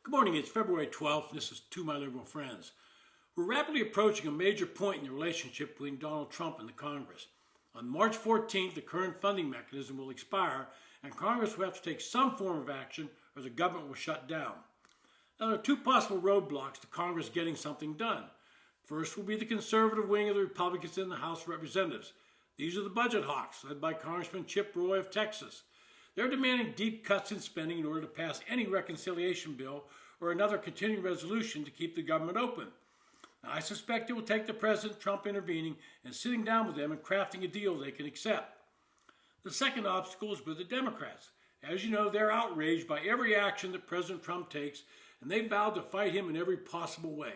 Good morning, it's February 12th, and this is To My Liberal Friends. We're rapidly approaching a major point in the relationship between Donald Trump and the Congress. On March 14th, the current funding mechanism will expire, and Congress will have to take some form of action or the government will shut down. Now, there are two possible roadblocks to Congress getting something done. First will be the conservative wing of the Republicans in the House of Representatives. These are the budget hawks, led by Congressman Chip Roy of Texas. They're demanding deep cuts in spending in order to pass any reconciliation bill or another continuing resolution to keep the government open. Now, I suspect it will take the President Trump intervening and sitting down with them and crafting a deal they can accept. The second obstacle is with the Democrats. As you know, they're outraged by every action that President Trump takes, and they've vowed to fight him in every possible way.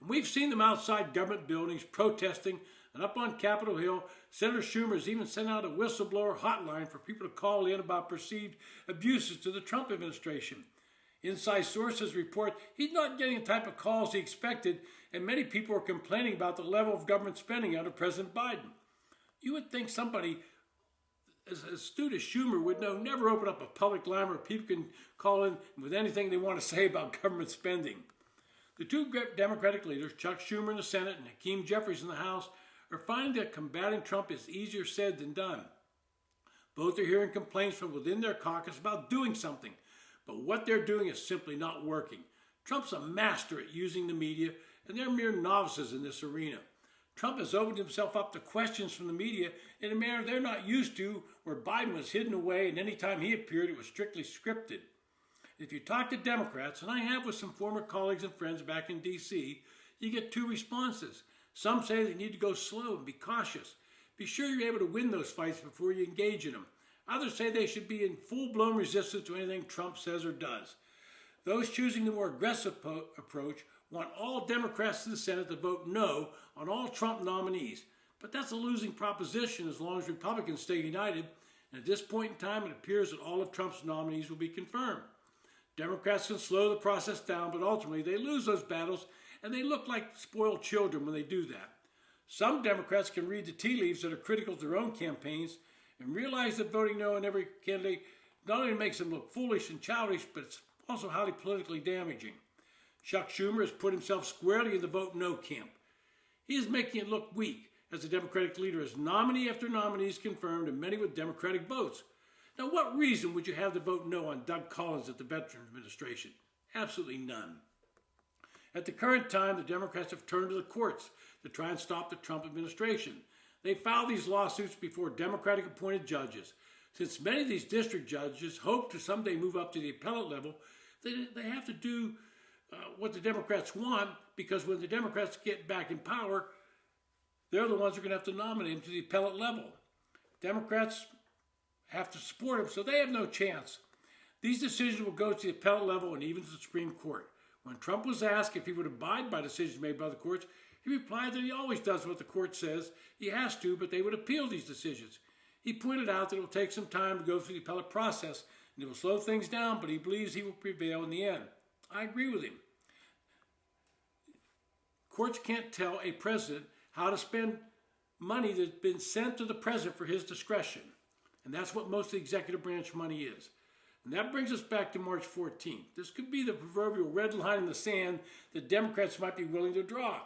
And we've seen them outside government buildings protesting, and up on Capitol Hill, Senator Schumer has even sent out a whistleblower hotline for people to call in about perceived abuses to the Trump administration. Inside sources report he's not getting the type of calls he expected, and many people are complaining about the level of government spending under President Biden. You would think somebody as astute as Schumer would know never open up a public line where people can call in with anything they want to say about government spending. The two Democratic leaders, Chuck Schumer in the Senate and Hakeem Jeffries in the House, are finding that combating Trump is easier said than done. Both are hearing complaints from within their caucus about doing something, but what they're doing is simply not working. Trump's a master at using the media, and they're mere novices in this arena. Trump has opened himself up to questions from the media in a manner they're not used to, where Biden was hidden away, and any time he appeared, it was strictly scripted. If you talk to Democrats, and I have with some former colleagues and friends back in D.C., you get two responses. Some say they need to go slow and be cautious. Be sure you're able to win those fights before you engage in them. Others say they should be in full-blown resistance to anything Trump says or does. Those choosing the more aggressive approach want all Democrats in the Senate to vote no on all Trump nominees. But that's a losing proposition as long as Republicans stay united, and at this point in time it appears that all of Trump's nominees will be confirmed. Democrats can slow the process down, but ultimately they lose those battles, and they look like spoiled children when they do that. Some Democrats can read the tea leaves that are critical to their own campaigns and realize that voting no on every candidate not only makes them look foolish and childish, but it's also highly politically damaging. Chuck Schumer has put himself squarely in the vote no camp. He is making it look weak as the Democratic leader has nominee after nominee is confirmed, and many with Democratic votes. Now, what reason would you have to vote no on Doug Collins at the Veterans Administration? Absolutely none. At the current time, the Democrats have turned to the courts to try and stop the Trump administration. They filed these lawsuits before Democratic-appointed judges. Since many of these district judges hope to someday move up to the appellate level, they have to do what the Democrats want, because when the Democrats get back in power, they're the ones who are going to have to nominate them to the appellate level. Democrats have to support him, so they have no chance. These decisions will go to the appellate level and even to the Supreme Court. When Trump was asked if he would abide by decisions made by the courts, he replied that he always does what the court says. He has to, but they would appeal these decisions. He pointed out that it will take some time to go through the appellate process, and it will slow things down, but he believes he will prevail in the end. I agree with him. Courts can't tell a president how to spend money that's been sent to the president for his discretion. And that's what most of the executive branch money is. And that brings us back to March 14th. This could be the proverbial red line in the sand that Democrats might be willing to draw.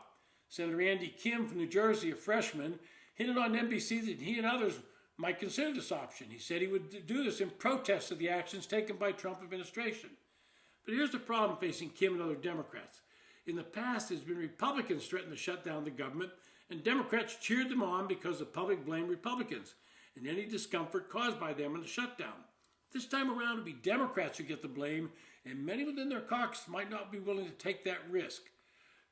Senator Andy Kim from New Jersey, a freshman, hinted on NBC that he and others might consider this option. He said he would do this in protest of the actions taken by Trump administration. But here's the problem facing Kim and other Democrats. In the past, it's been Republicans threatened to shut down the government, and Democrats cheered them on because the public blamed Republicans and any discomfort caused by them in the shutdown. This time around, it'll be Democrats who get the blame, and many within their caucus might not be willing to take that risk.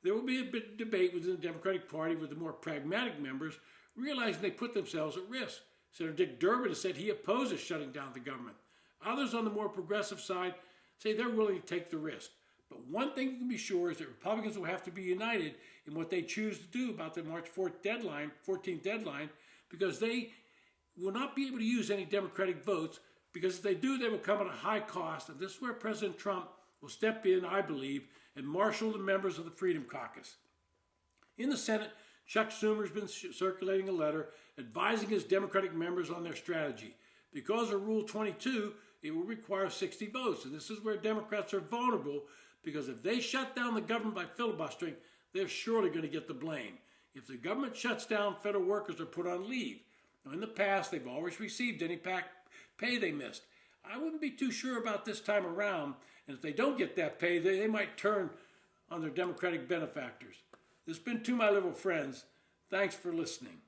There will be a bit of debate within the Democratic Party with the more pragmatic members realizing they put themselves at risk. Senator Dick Durbin has said he opposes shutting down the government. Others on the more progressive side say they're willing to take the risk. But one thing you can be sure is that Republicans will have to be united in what they choose to do about the March 14th deadline, because they will not be able to use any Democratic votes, because if they do, they will come at a high cost, and this is where President Trump will step in, I believe, and marshal the members of the Freedom Caucus. In the Senate, Chuck Schumer has been circulating a letter advising his Democratic members on their strategy. Because of Rule 22, it will require 60 votes. And this is where Democrats are vulnerable, because if they shut down the government by filibustering, they're surely going to get the blame. If the government shuts down, federal workers are put on leave. Now, in the past, they've always received any pay they missed. I wouldn't be too sure about this time around, and if they don't get that pay, they might turn on their Democratic benefactors. This has been To My Liberal Friends. Thanks for listening.